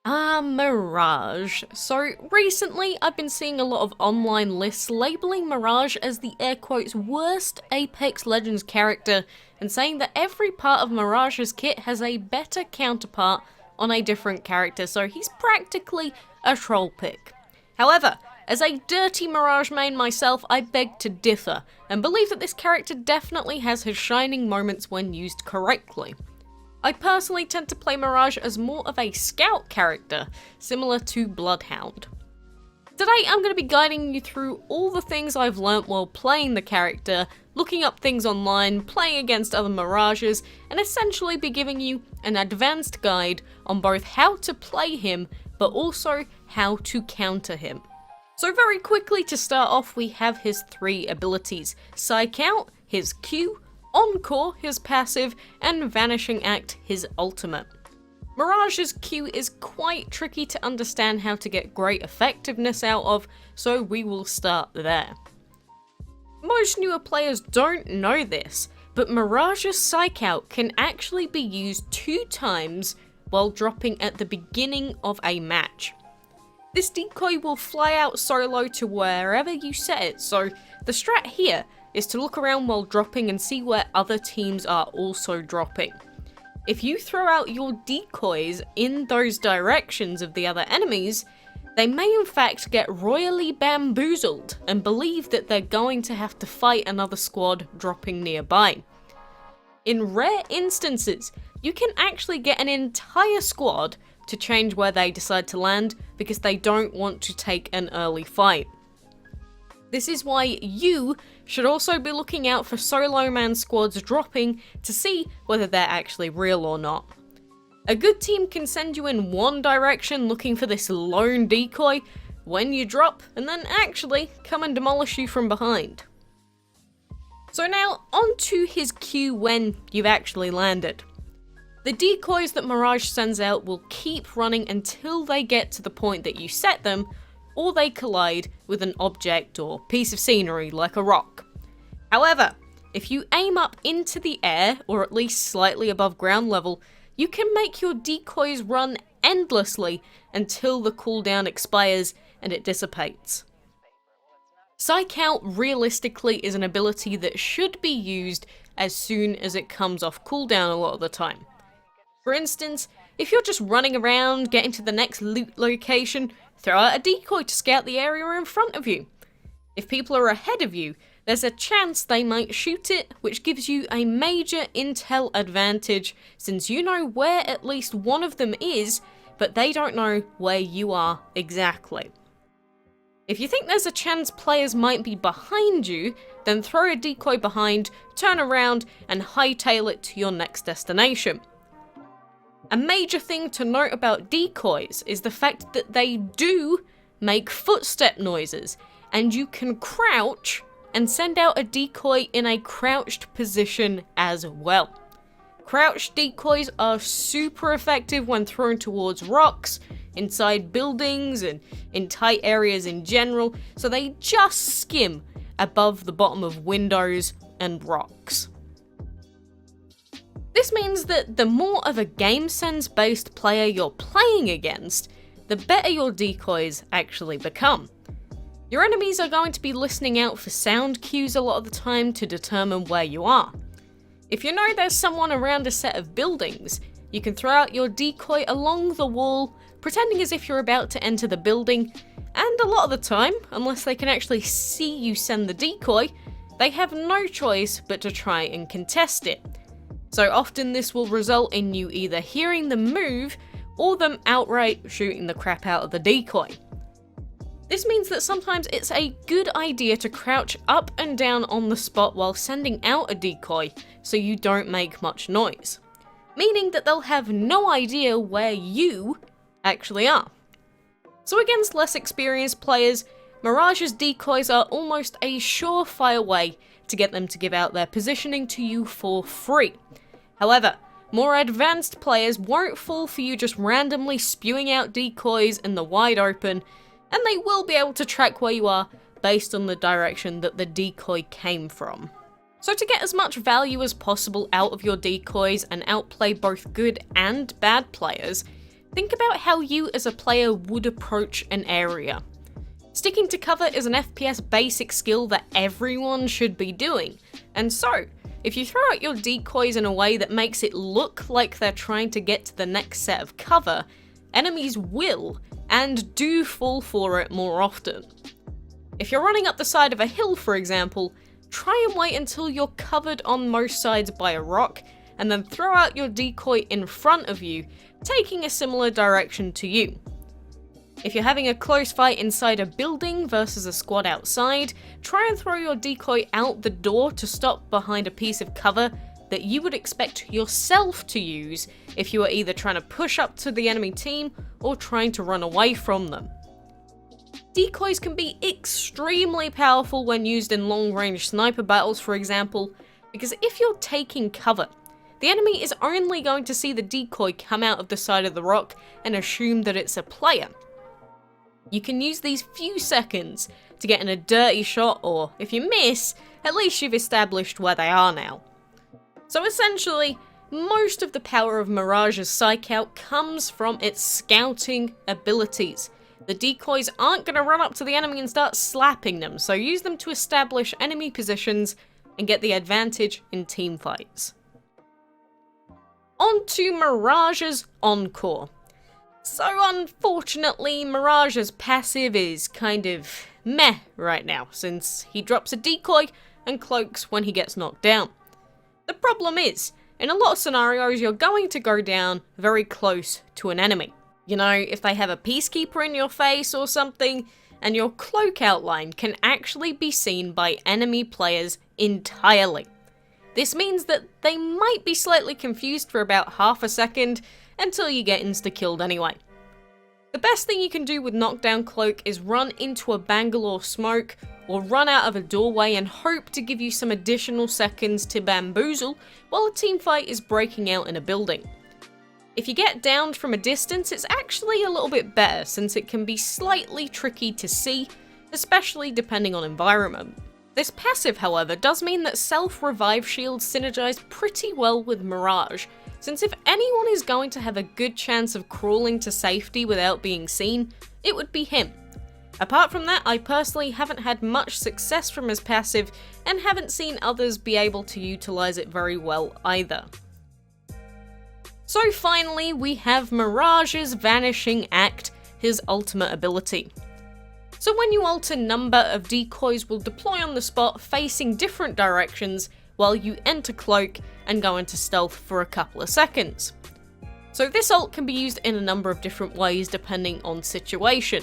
Mirage. So recently I've been seeing a lot of online lists labeling Mirage as the air quotes worst Apex Legends character and saying that every part of Mirage's kit has a better counterpart on a different character, so he's practically a troll pick. However, as a dirty Mirage main myself, I beg to differ and believe that this character definitely has his shining moments when used correctly. I personally tend to play Mirage as more of a scout character, similar to Bloodhound. Today I'm going to be guiding you through all the things I've learnt while playing the character, looking up things online, playing against other Mirages, and essentially be giving you an advanced guide on both how to play him, but also how to counter him. So very quickly to start off, we have his three abilities: Psych Out, his Q, Encore, his passive, and Vanishing Act, his ultimate. Mirage's Q is quite tricky to understand how to get great effectiveness out of, so we will start there. Most newer players don't know this, but Mirage's Psych Out can actually be used 2 times while dropping at the beginning of a match. This decoy will fly out solo to wherever you set it, so the strat here is to look around while dropping and see where other teams are also dropping. If you throw out your decoys in those directions of the other enemies, they may in fact get royally bamboozled and believe that they're going to have to fight another squad dropping nearby. In rare instances, you can actually get an entire squad to change where they decide to land because they don't want to take an early fight. This is why you should also be looking out for solo man squads dropping to see whether they're actually real or not. A good team can send you in one direction looking for this lone decoy when you drop, and then actually come and demolish you from behind. So now onto his Q when you've actually landed. The decoys that Mirage sends out will keep running until they get to the point that you set them, or they collide with an object or piece of scenery like a rock. However, if you aim up into the air, or at least slightly above ground level, you can make your decoys run endlessly until the cooldown expires and it dissipates. Psych Out realistically is an ability that should be used as soon as it comes off cooldown a lot of the time. For instance, if you're just running around getting to the next loot location, throw out a decoy to scout the area in front of you. If people are ahead of you, there's a chance they might shoot it, which gives you a major intel advantage since you know where at least one of them is, but they don't know where you are exactly. If you think there's a chance players might be behind you, then throw a decoy behind, turn around, and hightail it to your next destination. A major thing to note about decoys is the fact that they do make footstep noises, and you can crouch and send out a decoy in a crouched position as well. Crouched decoys are super effective when thrown towards rocks, inside buildings, and in tight areas in general, so they just skim above the bottom of windows and rocks. This means that the more of a game sense based player you're playing against, the better your decoys actually become. Your enemies are going to be listening out for sound cues a lot of the time to determine where you are. If you know there's someone around a set of buildings, you can throw out your decoy along the wall, pretending as if you're about to enter the building, and a lot of the time, unless they can actually see you send the decoy, they have no choice but to try and contest it. So often this will result in you either hearing them move, or them outright shooting the crap out of the decoy. This means that sometimes it's a good idea to crouch up and down on the spot while sending out a decoy, so you don't make much noise. Meaning that they'll have no idea where you actually are. So against less experienced players, Mirage's decoys are almost a surefire way to get them to give out their positioning to you for free. However, more advanced players won't fall for you just randomly spewing out decoys in the wide open, and they will be able to track where you are based on the direction that the decoy came from. So to get as much value as possible out of your decoys and outplay both good and bad players, Think about how you as a player would approach an area. Sticking to cover is an FPS basic skill that everyone should be doing, and so, if you throw out your decoys in a way that makes it look like they're trying to get to the next set of cover, enemies will, and do fall for it more often. If you're running up the side of a hill, for example, try and wait until you're covered on most sides by a rock, and then throw out your decoy in front of you, taking a similar direction to you. If you're having a close fight inside a building versus a squad outside, try and throw your decoy out the door to stop behind a piece of cover that you would expect yourself to use if you were either trying to push up to the enemy team or trying to run away from them. Decoys can be extremely powerful when used in long-range sniper battles, for example, because if you're taking cover, the enemy is only going to see the decoy come out of the side of the rock and assume that it's a player. You can use these few seconds to get in a dirty shot, or if you miss, at least you've established where they are now. So essentially, most of the power of Mirage's Psych Out comes from its scouting abilities. The decoys aren't going to run up to the enemy and start slapping them, so use them to establish enemy positions and get the advantage in teamfights. On to Mirage's Encore. So unfortunately, Mirage's passive is kind of meh right now, since he drops a decoy and cloaks when he gets knocked down. The problem is, in a lot of scenarios you're going to go down very close to an enemy. You know, if they have a peacekeeper in your face or something, and your cloak outline can actually be seen by enemy players entirely. This means that they might be slightly confused for about half a second, until you get insta-killed anyway. The best thing you can do with Knockdown Cloak is run into a Bangalore smoke, or run out of a doorway and hope to give you some additional seconds to bamboozle while a teamfight is breaking out in a building. If you get downed from a distance, it's actually a little bit better, since it can be slightly tricky to see, especially depending on environment. This passive, however, does mean that self-revive shields synergize pretty well with Mirage, since if anyone is going to have a good chance of crawling to safety without being seen, it would be him. Apart from that, I personally haven't had much success from his passive, and haven't seen others be able to utilize it very well either. So finally, we have Mirage's Vanishing Act, his ultimate ability. So when you ult, a number of decoys will deploy on the spot facing different directions, while you enter Cloak and go into stealth for a couple of seconds. So this ult can be used in a number of different ways depending on situation.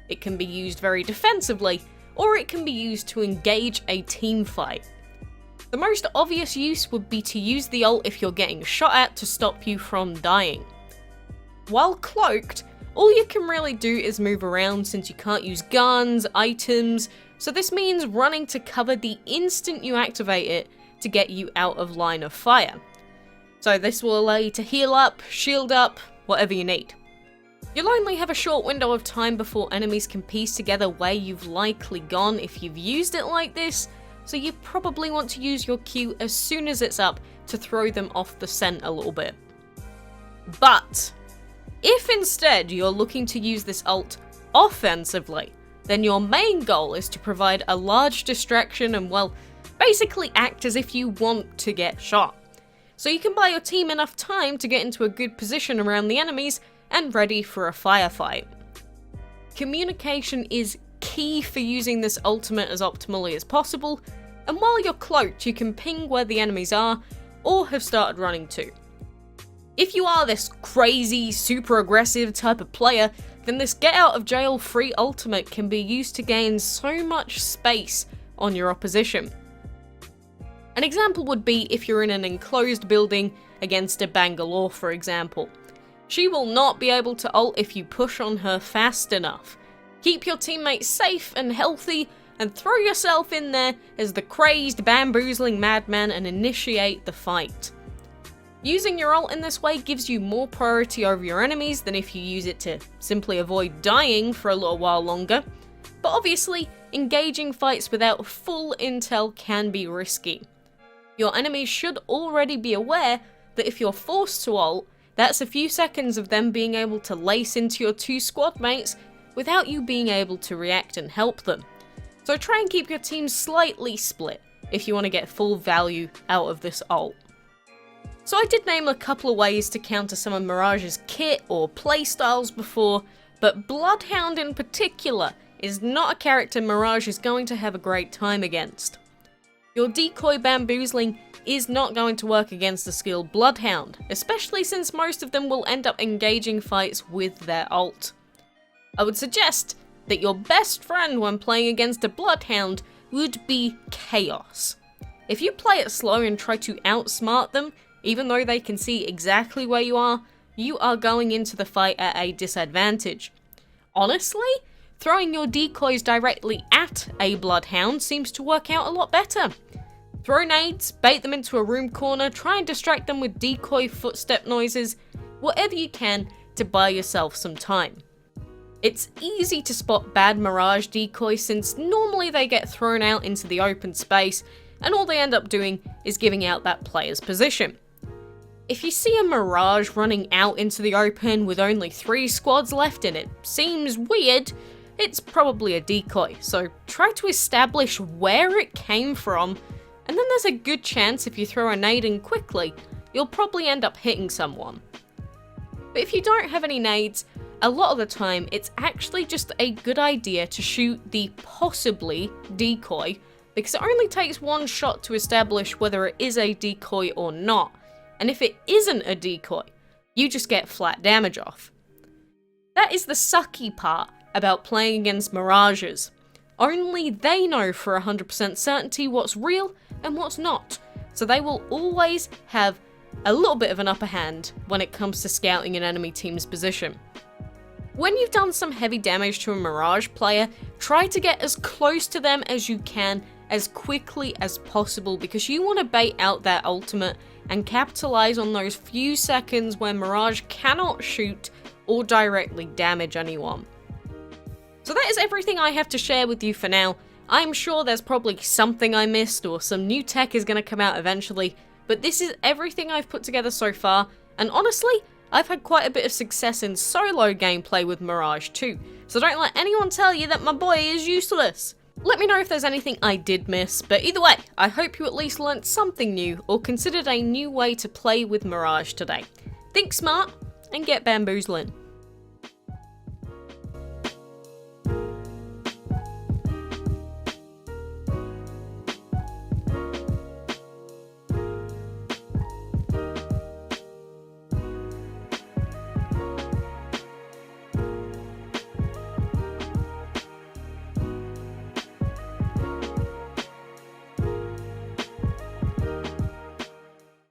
It can be used very defensively, or it can be used to engage a team fight. The most obvious use would be to use the ult if you're getting shot at to stop you from dying. While cloaked, all you can really do is move around since you can't use guns, items, so this means running to cover the instant you activate it to get you out of line of fire. So this will allow you to heal up, shield up, whatever you need. You'll only have a short window of time before enemies can piece together where you've likely gone if you've used it like this, so you probably want to use your Q as soon as it's up to throw them off the scent a little bit. But if instead you're looking to use this ult offensively, then your main goal is to provide a large distraction and, well, basically act as if you want to get shot. So you can buy your team enough time to get into a good position around the enemies and ready for a firefight. Communication is key for using this ultimate as optimally as possible, and while you're cloaked you can ping where the enemies are or have started running to. If you are this crazy, super aggressive type of player, then this get out of jail free ultimate can be used to gain so much space on your opposition. An example would be if you're in an enclosed building against a Bangalore, for example. She will not be able to ult if you push on her fast enough. Keep your teammates safe and healthy, and throw yourself in there as the crazed, bamboozling madman and initiate the fight. Using your ult in this way gives you more priority over your enemies than if you use it to simply avoid dying for a little while longer, but obviously, engaging fights without full intel can be risky. Your enemies should already be aware that if you're forced to ult, That's a few seconds of them being able to lace into your 2 squad mates without you being able to react and help them. So try and keep your team slightly split if you want to get full value out of this ult. So I did name a couple of ways to counter some of Mirage's kit or playstyles before, but Bloodhound in particular is not a character Mirage is going to have a great time against. Your decoy bamboozling is not going to work against the skilled Bloodhound, especially since most of them will end up engaging fights with their ult. I would suggest that your best friend when playing against a Bloodhound would be Chaos. If you play it slow and try to outsmart them, even though they can see exactly where you are going into the fight at a disadvantage. Honestly, throwing your decoys directly at a Bloodhound seems to work out a lot better. Throw nades, bait them into a room corner, try and distract them with decoy footstep noises, whatever you can to buy yourself some time. It's easy to spot bad Mirage decoys since normally they get thrown out into the open space and all they end up doing is giving out that player's position. If you see a Mirage running out into the open with only 3 squads left and it seems weird, it's probably a decoy, so try to establish where it came from, and then there's a good chance if you throw a nade in quickly, you'll probably end up hitting someone. But if you don't have any nades, a lot of the time it's actually just a good idea to shoot the possibly decoy, because it only takes 1 shot to establish whether it is a decoy or not. And if it isn't a decoy, you just get flat damage off. That is the sucky part about playing against Mirages. Only they know for 100% certainty what's real and what's not, so they will always have a little bit of an upper hand when it comes to scouting an enemy team's position. When you've done some heavy damage to a Mirage player, try to get as close to them as you can as quickly as possible because you want to bait out their ultimate and capitalize on those few seconds where Mirage cannot shoot or directly damage anyone. So that is everything I have to share with you for now. I'm sure there's probably something I missed or some new tech is going to come out eventually, but this is everything I've put together so far, and honestly, I've had quite a bit of success in solo gameplay with Mirage too, so don't let anyone tell you that my boy is useless. Let me know if there's anything I did miss, but either way, I hope you at least learnt something new or considered a new way to play with Mirage today. Think smart and get bamboozling.